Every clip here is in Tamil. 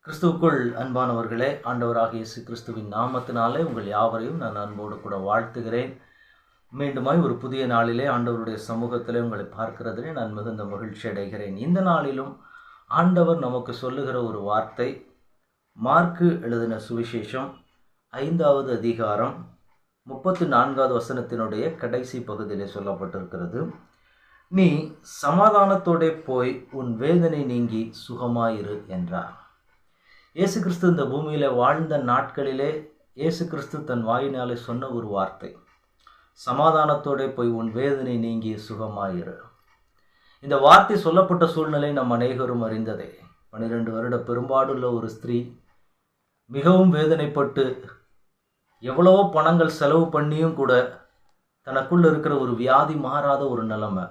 கிறிஸ்துவுக்குள் அன்பானவர்களே, ஆண்டவராகிய இயேசு கிறிஸ்துவின் நாமத்தினாலே உங்கள் யாவரையும் நான் அன்போடு கூட வாழ்த்துகிறேன். மீண்டுமாய் ஒரு புதிய நாளிலே ஆண்டவருடைய சமூகத்திலே உங்களை பார்க்கிறதிலே நான் மிகுந்த மகிழ்ச்சி அடைகிறேன். இந்த நாளிலும் ஆண்டவர் நமக்கு சொல்லுகிற ஒரு வார்த்தை, மார்க்கு எழுதின சுவிசேஷம் 5வது அதிகாரம் 34வது வசனத்தினுடைய கடைசி பகுதியிலே சொல்லப்பட்டிருக்கிறது. நீ சமாதானத்தோடே போய் உன் வேதனை நீங்கி சுகமாயிரு என்றார். இயேசு கிறிஸ்து இந்த பூமியில் வாழ்ந்த நாட்களிலே இயேசு கிறிஸ்து தன் வாயினாலே சொன்ன ஒரு வார்த்தை, சமாதானத்தோடே போய் உன் வேதனை நீங்கி சுகமாயிரு. இந்த வார்த்தை சொல்லப்பட்ட சூழ்நிலை நம் அனைவரும் அறிந்ததே. 12 வருட பெரும்பாடுள்ள ஒரு ஸ்திரீ மிகவும் வேதனைப்பட்டு எவ்வளவோ பணங்கள் செலவு பண்ணியும் கூட தனக்குள்ள இருக்கிற ஒரு வியாதி மாறாத ஒரு நிலைமை,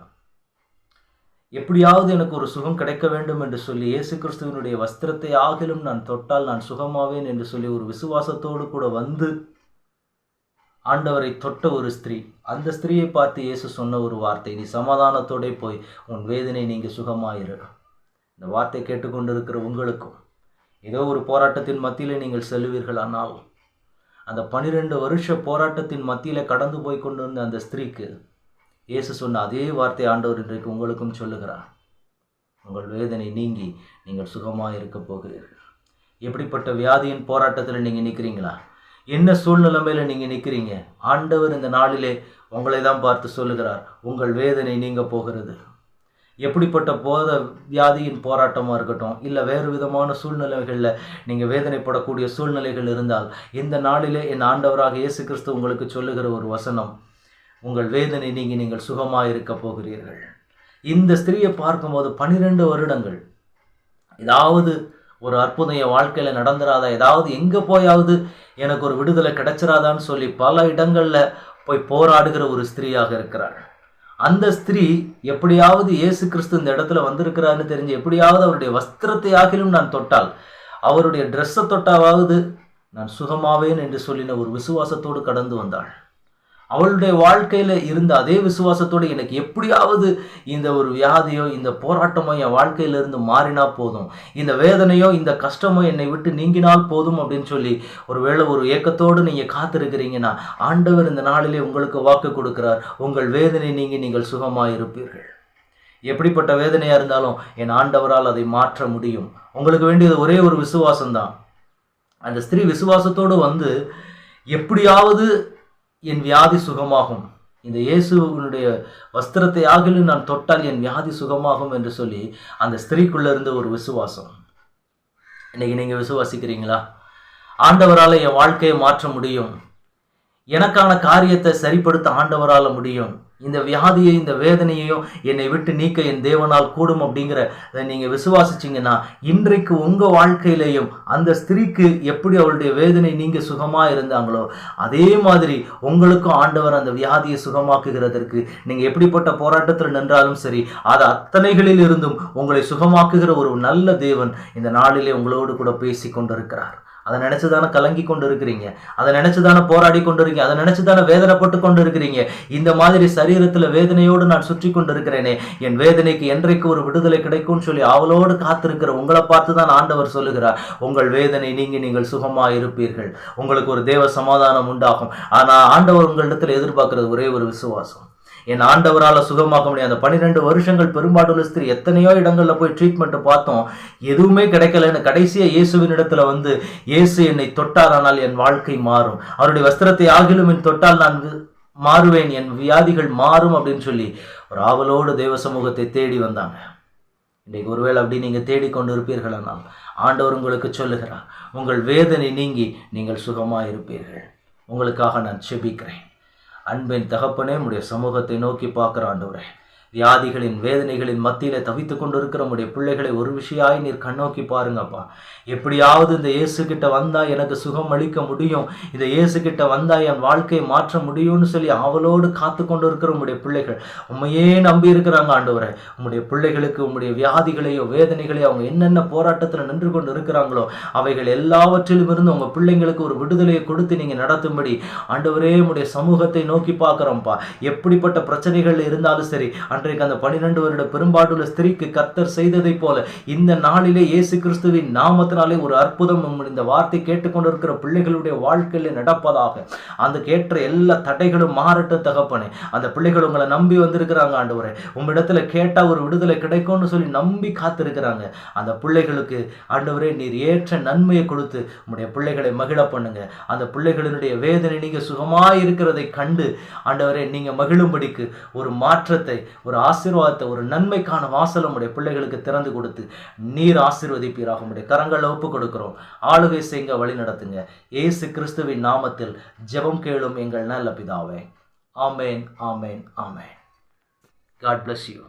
எப்படியாவது எனக்கு ஒரு சுகம் கிடைக்க வேண்டும் என்று சொல்லி இயேசு கிறிஸ்துவினுடைய வஸ்திரத்தை ஆகிலும் நான் தொட்டால் நான் சுகமாவேன் என்று சொல்லி ஒரு விசுவாசத்தோடு கூட வந்து ஆண்டவரை தொட்ட ஒரு ஸ்திரீ. அந்த ஸ்திரீயை பார்த்து இயேசு சொன்ன ஒரு வார்த்தை, நீ சமாதானத்தோட போய் உன் வேதனை நீங்க சுகமாயிரு. இந்த வார்த்தை கேட்டுக்கொண்டிருக்கிற உங்களுக்கும் ஏதோ ஒரு போராட்டத்தின் மத்தியிலே நீங்கள் செல்வீர்களானால், அந்த 12 வருஷ போராட்டத்தின் மத்தியில கடந்து போய் கொண்டிருந்த அந்த ஸ்திரீக்கு இயேசு சொன்ன அதே வார்த்தை ஆண்டவர் இன்றைக்கு உங்களுக்கும் சொல்லுகிறார். உங்கள் வேதனை நீங்கி நீங்கள் சுகமாக இருக்க போகிறீர்கள். எப்படிப்பட்ட வியாதியின் போராட்டத்தில் நீங்கள் நிற்கிறீங்களா? என்ன சூழ்நிலைமையில் நீங்கள் நிற்கிறீங்க? ஆண்டவர் இந்த நாளிலே உங்களை தான் பார்த்து சொல்லுகிறார், உங்கள் வேதனை நீங்க போகிறது. எப்படிப்பட்ட வியாதியின் போராட்டமாக இருக்கட்டும், இல்லை வேறு விதமான சூழ்நிலைகளில் நீங்கள் வேதனைப்படக்கூடிய சூழ்நிலைகள் இருந்தால், இந்த நாளிலே என் ஆண்டவராக இயேசு கிறிஸ்து உங்களுக்கு சொல்லுகிற ஒரு வசனம், உங்கள் வேதனை நீங்கி நீங்கள் சுகமாக இருக்க போகிறீர்கள். இந்த ஸ்திரீயை பார்க்கும்போது 12 வருடங்கள் ஏதாவது ஒரு அற்புதம் என் வாழ்க்கையில் நடந்துராதா, ஏதாவது எங்கே போயாவது எனக்கு ஒரு விடுதலை கிடைச்சிராதான்னு சொல்லி பல இடங்களில் போய் போராடுகிற ஒரு ஸ்திரீயாக இருக்கிறாள். அந்த ஸ்திரீ எப்படியாவது இயேசு கிறிஸ்து இந்த இடத்துல வந்திருக்கிறான்னு தெரிஞ்சு எப்படியாவது அவருடைய வஸ்திரத்தை ஆகிலும் நான் தொட்டால், அவருடைய ட்ரெஸ்ஸை தொட்டாவது நான் சுகமாவேன் என்று சொல்லின ஒரு விசுவாசத்தோடு கடந்து வந்தாள். அவளுடைய வாழ்க்கையில் இருந்த அதே விசுவாசத்தோடு, எனக்கு எப்படியாவது இந்த ஒரு வியாதியோ இந்த போராட்டமோ என் வாழ்க்கையிலிருந்து மாறினா போதும், இந்த வேதனையோ இந்த கஷ்டமோ என்னை விட்டு நீங்கினால் போதும் அப்படின்னு சொல்லி ஒருவேளை ஒரு ஏக்கத்தோடு நீங்கள் காத்திருக்கிறீங்கன்னா, ஆண்டவர் இந்த நாளிலே உங்களுக்கு வாக்கு கொடுக்கிறார், உங்கள் வேதனை நீங்கி நீங்கள் சுகமாக இருப்பீர்கள். எப்படிப்பட்ட வேதனையாக இருந்தாலும் என் ஆண்டவரால் அதை மாற்ற முடியும். உங்களுக்கு வேண்டியது ஒரே ஒரு விசுவாசம்தான். அந்த ஸ்திரீ விசுவாசத்தோடு வந்து, எப்படியாவது என் வியாதி சுகமாகும், இந்த இயேசுவினுடைய வஸ்திரத்தை ஆகிலும் நான் தொட்டால் என் வியாதி சுகமாகும் என்று சொல்லி அந்த ஸ்திரீக்குள்ள இருந்த ஒரு விசுவாசம். இன்னைக்கு நீங்க விசுவாசிக்கிறீங்களா? ஆண்டவரால் என் வாழ்க்கையை மாற்ற முடியும், எனக்கான காரியத்தை சரிப்படுத்த ஆண்டவரால் முடியும், இந்த வியாதியை இந்த வேதனையையும் என்னை விட்டு நீக்க என் தேவனால் கூடும் அப்படிங்கிறத நீங்க விசுவாசிச்சிங்கன்னா, இன்றைக்கு உங்க வாழ்க்கையிலையும் அந்த ஸ்திரீக்கு எப்படி அவளுடைய வேதனை நீங்க சுகமா இருந்தாங்களோ அதே மாதிரி உங்களுக்கும் ஆண்டவர் அந்த வியாதியை சுகமாக்குகிறதற்கு, நீங்க எப்படிப்பட்ட போராட்டத்தில் நின்றாலும் சரி, அது அத்தனைகளில் இருந்தும் உங்களை சுகமாக்குகிற ஒரு நல்ல தேவன் இந்த நாளிலே உங்களோடு கூட பேசி கொண்டிருக்கிறார். அதை நினைச்சுதானே கலங்கி கொண்டு இருக்கிறீங்க, அதை நினைச்சுதானே போராடி கொண்டு இருக்கீங்க, அதை நினைச்சுதானே வேதனைப்பட்டு கொண்டு இருக்கிறீங்க. இந்த மாதிரி சரீரத்துல வேதனையோடு நான் சுற்றி கொண்டு இருக்கிறேனே, என் வேதனைக்கு என்றைக்கு ஒரு விடுதலை கிடைக்கும்னு சொல்லி அவளோடு காத்திருக்கிற உங்களை பார்த்து தான் ஆண்டவர் சொல்லுகிறார், உங்கள் வேதனை நீங்கி நீங்கள் சுகமாக இருப்பீர்கள், உங்களுக்கு ஒரு தேவ சமாதானம் உண்டாகும். ஆனா ஆண்டவர் உங்களிடத்தில் எதிர்பார்க்கிறது ஒரே ஒரு விசுவாசம். என் ஆண்டவரால் சுகமாக்க முடியும். அந்த 12 வருஷங்கள் பெரும்பாடுள்ள ஸ்திரீ எத்தனையோ இடங்கள்ல போய் ட்ரீட்மெண்ட் பார்த்தோம், எதுவுமே கிடைக்கலன்னு கடைசியா இயேசுவின் இடத்துல வந்து, இயேசு என்னை தொட்டாரானால் என் வாழ்க்கை மாறும், அவருடைய வஸ்திரத்தை ஆகிலும் என் தொட்டால் நான் மாறுவேன், என் வியாதிகள் மாறும் அப்படின்னு சொல்லி ஒரு ஆவலோடு தேவ சமூகத்தை தேடி வந்தாங்க. இன்றைக்கு ஒருவேளை அப்படி நீங்க தேடிக்கொண்டு இருப்பீர்களானால் ஆண்டவர் உங்களுக்கு சொல்லுகிறார், உங்கள் வேதனை நீங்கி நீங்கள் சுகமாக இருப்பீர்கள். உங்களுக்காக நான் செபிக்கிறேன். அன்பின் தகப்பனே, உடைய சமூகத்தை நோக்கி பார்க்கிற ஆண்டவரே, வியாதிகளின் வேதனைகளின் மத்தியில தவித்து கொண்டு இருக்கிற உடைய பிள்ளைகளை ஒரு விஷயமாய் நீர் கண்ணோக்கி பாருங்கப்பா. எப்படியாவது இந்த இயேசு கிட்ட வந்தா எனக்கு சுகம் அளிக்க முடியும், இந்த இயேசு கிட்ட வந்தா என் வாழ்க்கையை மாற்ற முடியும்னு சொல்லி அவளோடு காத்து கொண்டு இருக்கிற உடைய பிள்ளைகள் உண்மையே நம்பி இருக்கிறாங்க ஆண்டவரே. உம்முடைய பிள்ளைகளுக்கு உம்முடைய வியாதிகளையோ வேதனைகளையோ அவங்க என்னென்ன போராட்டத்தில் நின்று கொண்டு இருக்கிறாங்களோ அவைகள் எல்லாவற்றிலும் இருந்து உங்க பிள்ளைங்களுக்கு ஒரு விடுதலையை கொடுத்து நீங்க நடத்தும்படி ஆண்டவரே உம்முடைய சமூகத்தை நோக்கி பார்க்கிறோம்ப்பா. எப்படிப்பட்ட பிரச்சனைகள் இருந்தாலும் சரி அன்றைக்கு அந்த 12 வருட பெரும்பாடுள்ள ஸ்திரீக்கு கர்த்தர் செய்ததை போல இந்த நாளிலே இயேசு கிறிஸ்துவின் நாமத்தினாலே ஒரு அற்புதம் இந்த வார்த்தை கேட்டுக்கொண்டிருக்கிற பிள்ளைகளுடைய வாழ்க்கையில நடப்பதாக. அந்த கேட்ட எல்லா தடைகளும் மாறட்டும் தகப்பனே. அந்த பிள்ளைகள் உங்களை நம்பி வந்திருக்கிறாங்க ஆண்டவரே. உங்களிடத்துல கேட்டா ஒரு விடுதலை கிடைக்கும்னு சொல்லி நம்பி காத்திருக்கிறாங்க. அந்த பிள்ளைகளுக்கு ஆண்டவரே நீர் ஏற்ற நன்மையை கொடுத்து உம்முடைய பிள்ளைகளை மகிழ பண்ணுங்க. அந்த பிள்ளைகளினுடைய வேதனை நீங்க சுகமாய் இருக்கிறதை கண்டு ஆண்டவரே நீங்க மகிழும்படிக்கு ஒரு மாற்றத்தை, ஒரு ஆசீர்வாதத்தை, ஒரு நன்மைக்கான வாசல் உம்முடைய பிள்ளைகளுக்கு திறந்து கொடுத்து நீர் ஆசீர்வதிப்பீராக. உம்முடைய கரங்களை ஒப்பு கொடுக்கிறோம். ஆளுகை செய்யுங்க, வழி நடத்துங்க. இயேசு கிறிஸ்துவின் நாமத்தில் ஜெபம் கேளும் எங்கள் நல்ல பிதாவே. ஆமேன், ஆமேன், ஆமேன். God bless you.